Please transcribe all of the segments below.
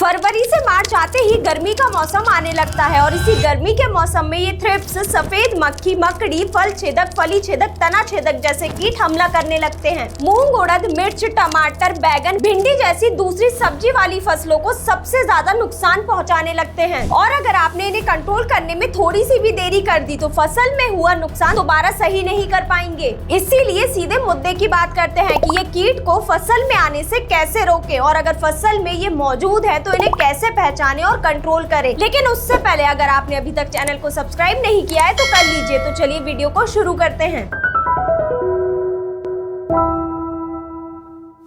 फरवरी से मार्च आते ही गर्मी का मौसम आने लगता है और इसी गर्मी के मौसम में ये थ्रिप्स, सफेद मक्खी, मकड़ी, फल छेदक, फली छेदक, तना छेदक जैसे कीट हमला करने लगते हैं। मूंग, उड़द, मिर्च, टमाटर, बैगन, भिंडी जैसी दूसरी सब्जी वाली फसलों को सबसे ज्यादा नुकसान पहुंचाने लगते हैं। और अगर आपने इन्हें कंट्रोल करने में थोड़ी सी भी देरी कर दी तो फसल में हुआ नुकसान दोबारा सही नहीं कर पाएंगे। इसीलिए सीधे मुद्दे की बात करते हैं कि ये कीट को फसल में आने से कैसे रोके और अगर फसल में ये मौजूद है तो इन्हें कैसे पहचाने और कंट्रोल करें। लेकिन उससे पहले अगर आपने अभी तक चैनल को सब्सक्राइब नहीं किया है तो कर लीजिए। तो चलिए वीडियो को शुरू करते हैं।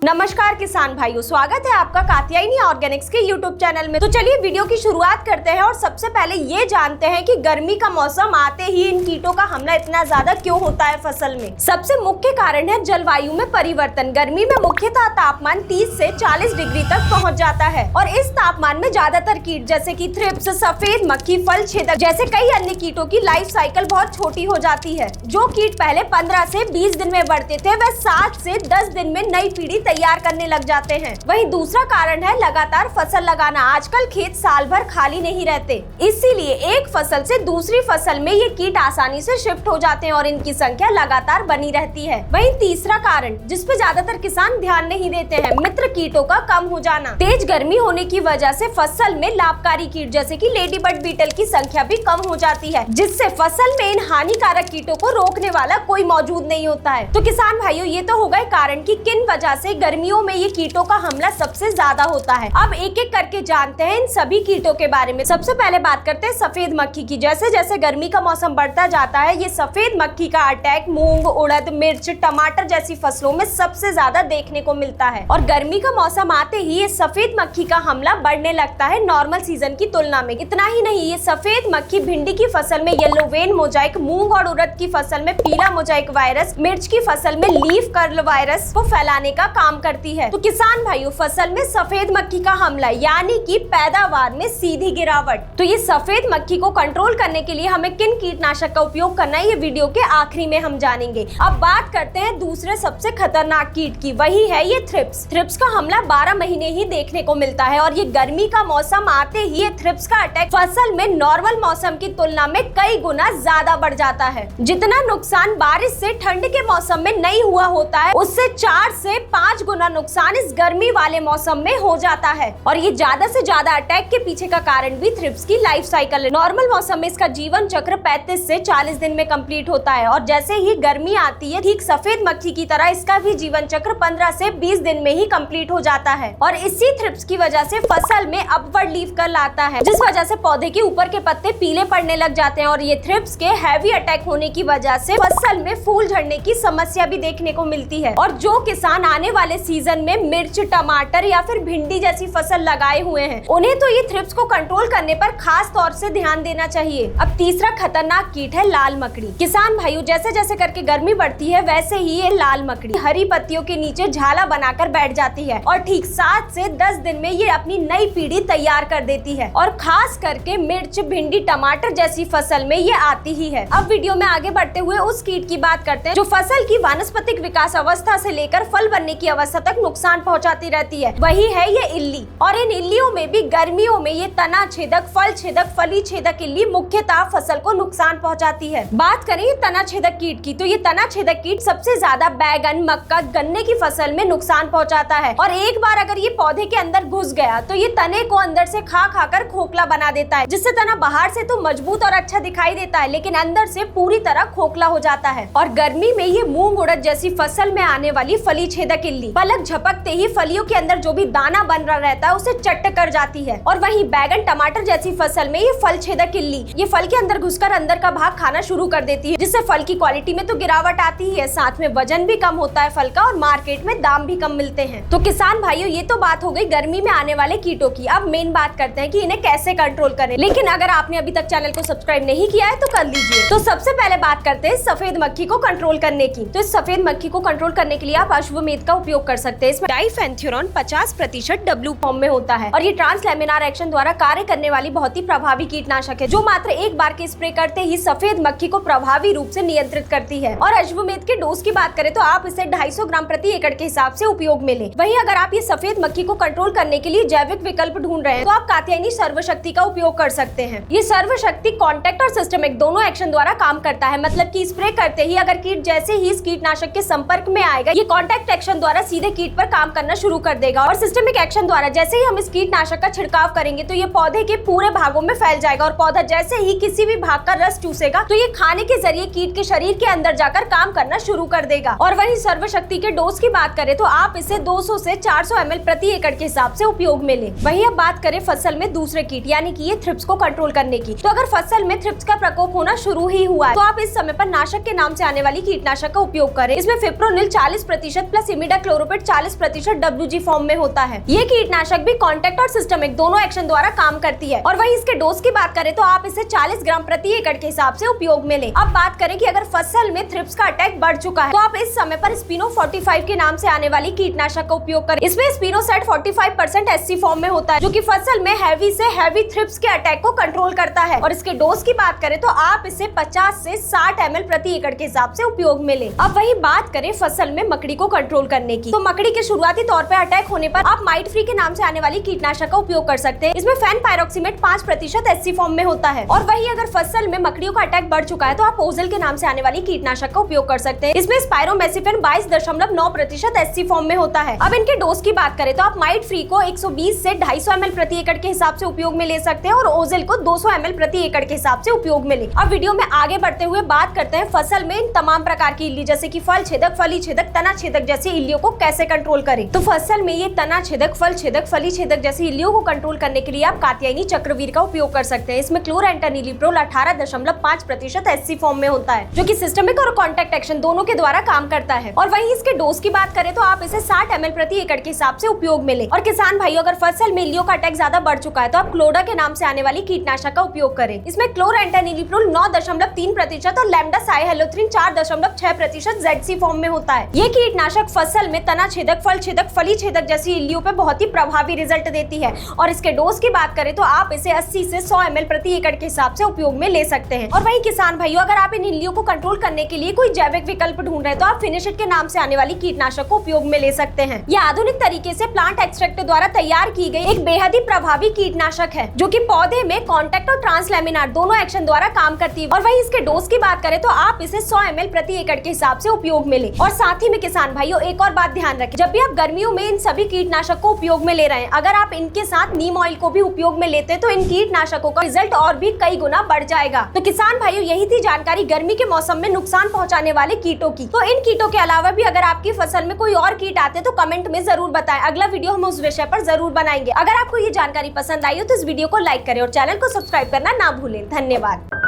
नमस्कार किसान भाइयों, स्वागत है आपका कात्यायनी ऑर्गेनिक्स के यूट्यूब चैनल में। तो चलिए वीडियो की शुरुआत करते हैं और सबसे पहले ये जानते हैं कि गर्मी का मौसम आते ही इन कीटों का हमला इतना ज्यादा क्यों होता है फसल में। सबसे मुख्य कारण है जलवायु में परिवर्तन। गर्मी में मुख्यतः तापमान 30 से 40 डिग्री तक पहुँच जाता है और इस तापमान में ज्यादातर कीट जैसे की थ्रिप्स, सफेद मक्खी, फल छेदक जैसे कई अन्य कीटों की लाइफ साइकिल बहुत छोटी हो जाती है। जो कीट पहले 15 से 20 दिन में बढ़ते थे वह 7 से 10 दिन में नई पीढ़ी तैयार करने लग जाते हैं। वहीं दूसरा कारण है लगातार फसल लगाना। आजकल खेत साल भर खाली नहीं रहते, इसीलिए एक फसल से दूसरी फसल में ये कीट आसानी से शिफ्ट हो जाते हैं और इनकी संख्या लगातार बनी रहती है। वहीं तीसरा कारण जिसपे ज्यादातर किसान ध्यान नहीं देते हैं, मित्र कीटों का कम हो जाना। तेज गर्मी होने की वजह से फसल में लाभकारी कीट जैसे कि लेडीबर्ड बीटल की संख्या भी कम हो जाती है, जिससे फसल में इन हानिकारक कीटों को रोकने वाला कोई मौजूद नहीं होता है। तो किसान भाइयों, ये तो हो गए कारण कि किन वजह से गर्मियों में ये कीटों का हमला सबसे ज्यादा होता है। अब एक एक करके जानते हैं इन सभी कीटों के बारे में। सबसे पहले बात करते हैं सफेद मक्खी की। जैसे जैसे गर्मी का मौसम बढ़ता जाता है ये सफेद मक्खी का अटैक मूंग, उड़द, मिर्च, टमाटर जैसी फसलों में सबसे ज्यादा देखने को मिलता है और गर्मी का मौसम आते ही ये सफेद मक्खी का हमला बढ़ने लगता है नॉर्मल सीजन की तुलना में। इतना ही नहीं, ये सफेद मक्खी भिंडी की फसल में येलो वेन मोजाइक, मूंग और उड़द की फसल में पीला मोजाइक वायरस, मिर्च की फसल में लीफ कर्ल वायरस को फैलाने का काम करती है। तो किसान भाइयों, फसल में सफेद मक्खी का हमला यानी कि पैदावार में सीधी गिरावट। तो ये सफेद मक्खी को कंट्रोल करने के लिए हमें किन कीटनाशक का उपयोग करना है ये वीडियो के आखिरी में हम जानेंगे। अब बात करते हैं दूसरे सबसे खतरनाक कीट की, वही है ये थ्रिप्स। थ्रिप्स का हमला 12 महीने ही देखने को मिलता है और ये गर्मी का मौसम आते ही ये थ्रिप्स का अटैक फसल में नॉर्मल मौसम की तुलना में कई गुना ज्यादा बढ़ जाता है। जितना नुकसान बारिश से ठंड के मौसम में नहीं हुआ होता है उससे 4 से 5 गुना नुकसान इस गर्मी वाले मौसम में हो जाता है। और ये ज्यादा से ज्यादा अटैक के पीछे का कारण भी थ्रिप्स की लाइफ साइकिल है। नॉर्मल मौसम में इसका जीवन चक्र 35 से 40 दिन में कंप्लीट होता है और जैसे ही गर्मी आती है ठीक सफेद मक्खी की तरह इसका भी जीवन चक्र 15 से 20 दिन में ही कंप्लीट हो जाता है। और इसी थ्रिप्स की वजह से फसल में अपवर्ड लीफ कर्ल आता है, जिस वजह से पौधे के ऊपर के पत्ते पीले पड़ने लग जाते हैं और ये थ्रिप्स के हैवी अटैक होने की वजह से फसल में फूल झड़ने की समस्या भी देखने को मिलती है। और जो किसान आने वाले सीजन में मिर्च, टमाटर या फिर भिंडी जैसी फसल लगाए हुए हैं उन्हें तो ये थ्रिप्स को कंट्रोल करने पर खास तौर से ध्यान देना चाहिए। अब तीसरा खतरनाक कीट है लाल मकड़ी। किसान भाइयों, जैसे जैसे करके गर्मी बढ़ती है वैसे ही ये लाल मकड़ी हरी पत्तियों के नीचे झाला बनाकर बैठ जाती है और ठीक 7 से 10 दिन में ये अपनी नई पीढ़ी तैयार कर देती है और खास करके मिर्च, भिंडी, टमाटर जैसी फसल में ये आती ही है। अब वीडियो में आगे बढ़ते हुए उस कीट की बात करते हैं जो फसल की वानस्पतिक विकास अवस्था से लेकर फल बनने की अवस्था तक नुकसान पहुंचाती रहती है, वही है ये इल्ली। और इन इल्लियों में भी गर्मियों में ये तना छेदक, फल छेदक, फली छेदक इल्ली मुख्यतः फसल को नुकसान पहुंचाती है। बात करें ये तना छेदक कीट की तो ये तना छेदक कीट सबसे ज्यादा बैगन, मक्का, गन्ने की फसल में नुकसान पहुंचाता है और एक बार अगर ये पौधे के अंदर घुस गया तो ये तने को अंदर से खा खाकर खोखला बना देता है, जिससे तना बाहर से तो मजबूत और अच्छा दिखाई देता है लेकिन अंदर से पूरी तरह खोखला हो जाता है। और गर्मी में ये मूंग, उड़द जैसी फसल में आने वाली फली छेदक इल्ली पलक झपकते ही फलियों के अंदर जो भी दाना बन रहा रहता है उसे चट कर जाती है। और वहीं बैगन, टमाटर जैसी फसल में ये फल छेदक इल्ली ये फल के अंदर घुसकर अंदर का भाग खाना शुरू कर देती है, जिससे फल की क्वालिटी में तो गिरावट आती ही है, साथ में वजन भी कम होता है फल का और मार्केट में दाम भी कम मिलते हैं। तो किसान भाइयों, ये तो बात हो गई गर्मी में आने वाले कीटों की। अब मेन बात करते हैं कि इन्हें कैसे कंट्रोल करें। लेकिन अगर आपने अभी तक चैनल को सब्सक्राइब नहीं किया है तो कर लीजिए। तो सबसे पहले बात करते हैं सफेद मक्खी को कंट्रोल करने की। तो इस सफेद मक्खी को कंट्रोल करने के लिए आप अश्वमेध का उपयोग उपयोग कर सकते हैं। इसमें डाइफेंथ्यूरॉन 50% डब्ल्यू फॉर्म में होता है और ये ट्रांसलैमिनार एक्शन द्वारा कार्य करने वाली बहुत ही प्रभावी कीटनाशक है, जो मात्र एक बार के स्प्रे करते ही सफेद मक्खी को प्रभावी रूप से नियंत्रित करती है। और अश्वमेध के डोज की बात करें तो आप इसे 250 ग्राम प्रति एकड़ के हिसाब से उपयोग में लें। वहीं अगर आप ये सफेद मक्खी को कंट्रोल करने के लिए जैविक विकल्प ढूंढ रहे हैं तो आप कात्यायनी सर्वशक्ति का उपयोग कर सकते हैं। ये सर्वशक्ति कॉन्टैक्ट और सिस्टमिक दोनों एक्शन द्वारा काम करता है, मतलब कि स्प्रे करते ही अगर कीट जैसे ही इस कीटनाशक के संपर्क में आएगा, ये कॉन्टैक्ट एक्शन द्वारा सीधे कीट पर काम करना शुरू कर देगा। और सिस्टमिक एक्शन द्वारा जैसे ही हम इस कीटनाशक का छिड़काव करेंगे तो ये पौधे के पूरे भागों में फैल जाएगा और पौधा जैसे ही किसी भी भाग का रस चूसेगा तो ये खाने के जरिए कीट के शरीर के अंदर जाकर काम करना शुरू कर देगा। और वहीं सर्वशक्ति के डोज की बात करें तो आप इसे 200 से 400 ml प्रति एकड़ के हिसाब से उपयोग में लें। वहीं अब बात करें फसल में दूसरे कीट यानी कि ये थ्रिप्स को कंट्रोल करने की, तो अगर फसल में थ्रिप्स का प्रकोप होना शुरू ही हुआ है तो आप इस समय पर नाशक के नाम से आने वाली कीटनाशक का उपयोग करें। इसमें फिप्रोनिल 40% प्लस इमिडाक्लोरोपिड 40% WG फॉर्म में होता है। ये कीटनाशक भी कॉन्टैक्ट और सिस्टमिक दोनों एक्शन द्वारा काम करती है। और वहीं इसके डोज की बात करें तो आप इसे 40 ग्राम प्रति एकड़ के हिसाब से उपयोग में लें। अब बात करें कि अगर फसल में थ्रिप्स का अटैक बढ़ चुका है तो आप इस समय पर स्पिनो 45 के नाम से आने वाली कीटनाशक का उपयोग करें। इसमें स्पिनोसेट 45% SC फॉर्म में होता है, जो कि फसल में हैवी से हैवी थ्रिप्स के अटैक को कंट्रोल करता है। और इसके डोज की बात करें तो आप इसे 50 से 60 ml प्रति एकड़ के हिसाब से उपयोग में लें। अब वही बात करें फसल में मकड़ी को कंट्रोल करने की, तो मकड़ी के शुरुआती तौर पर अटैक होने पर आप माइट फ्री के नाम से आने वाली कीटनाशक का उपयोग कर सकते हैं। इसमें फेनपायरोक्सिमेट 5% SC फॉर्म में होता है। और वही अगर फसल में मकड़ियों का अटैक बढ़ चुका है तो आप ओजेल के नाम से आने वाली कीटनाशक का उपयोग कर सकते हैं। इसमें स्पायरोमेसिफेन 22.9% SC फॉर्म में होता है। अब इनके डोज की बात करें तो आप माइट फ्री को 120 से 250 ml प्रति एकड़ के हिसाब से उपयोग में ले सकते हैं और ओजेल को 200 ml प्रति एकड़ के हिसाब से उपयोग में ले। अब वीडियो में आगे बढ़ते हुए बात करते हैं फसल में इन तमाम प्रकार की इल्ली जैसे कि फल छेदक, फली छेदक, तना छेदक जैसी इल्लियों को कैसे कंट्रोल करें। तो फसल में ये तना छेदक, फल छेदक, फली छेदक जैसी इल्लियों को कंट्रोल करने के लिए आप कात्यायनी चक्रवीर का उपयोग कर सकते हैं। इसमें क्लोरेंटानिलिप्रोल 18.5% SC फॉर्म में होता है, जो कि सिस्टमिक और कॉन्टैक्ट एक्शन दोनों के द्वारा काम करता है। और वहीं इसके डोज की बात करें तो आप इसे 60 ml प्रति एकड़ के हिसाब से उपयोग में लें। और किसान भाइयों, अगर फसल में इल्लियों का अटैक ज्यादा बढ़ चुका है तो आप क्लोडा के नाम से आने वाली कीटनाशक का उपयोग करें। इसमें क्लोरेंटानिलिप्रोल 9.3% और लैम्डा साइहेलोथ्रिन 4.6% ZC फॉर्म में होता है। ये कीटनाशक फसल में तना छेदक, फल छेदक, फली छेदक जैसी इल्लियों पे बहुत ही प्रभावी रिजल्ट देती है। और इसके डोज की बात करें तो आप इसे 80 से 100 ml प्रति एकड़ के हिसाब से उपयोग में ले सकते हैं। और वहीं किसान भाइयों, अगर आप इन इल्लियों को कंट्रोल करने के लिए कोई जैविक विकल्प ढूंढ रहे हैं तो आप फिनिशिट के नाम से आने वाली कीटनाशक को उपयोग में ले सकते हैं। यह आधुनिक तरीके से प्लांट एक्सट्रैक्ट द्वारा तैयार की गई एक बेहद ही प्रभावी कीटनाशक है, जो कि पौधे में कॉन्टैक्ट और ट्रांसलैमिनार दोनों एक्शन द्वारा काम करती है। और वहीं इसके डोज की बात करें तो आप इसे 100 ml प्रति एकड़ के हिसाब से उपयोग में लें। और साथ ही में किसान भाइयों, एक और बात ध्यान रखें, जब भी आप गर्मियों में इन सभी कीटनाशक को उपयोग में ले रहे हैं, अगर आप इनके साथ नीम ऑयल को भी उपयोग में लेते हैं तो इन कीटनाशकों का रिजल्ट और भी कई गुना बढ़ जाएगा। तो किसान भाइयों, यही थी जानकारी गर्मी के मौसम में नुकसान पहुंचाने वाले कीटों की। तो इन कीटों के अलावा भी अगर आपकी फसल में कोई और कीट आते हैं तो कमेंट में जरूर बताएं। अगला वीडियो हम उस विषय पर जरूर बनाएंगे। अगर आपको ये जानकारी पसंद आई हो तो इस वीडियो को लाइक करें और चैनल को सब्सक्राइब करना ना भूलें। धन्यवाद।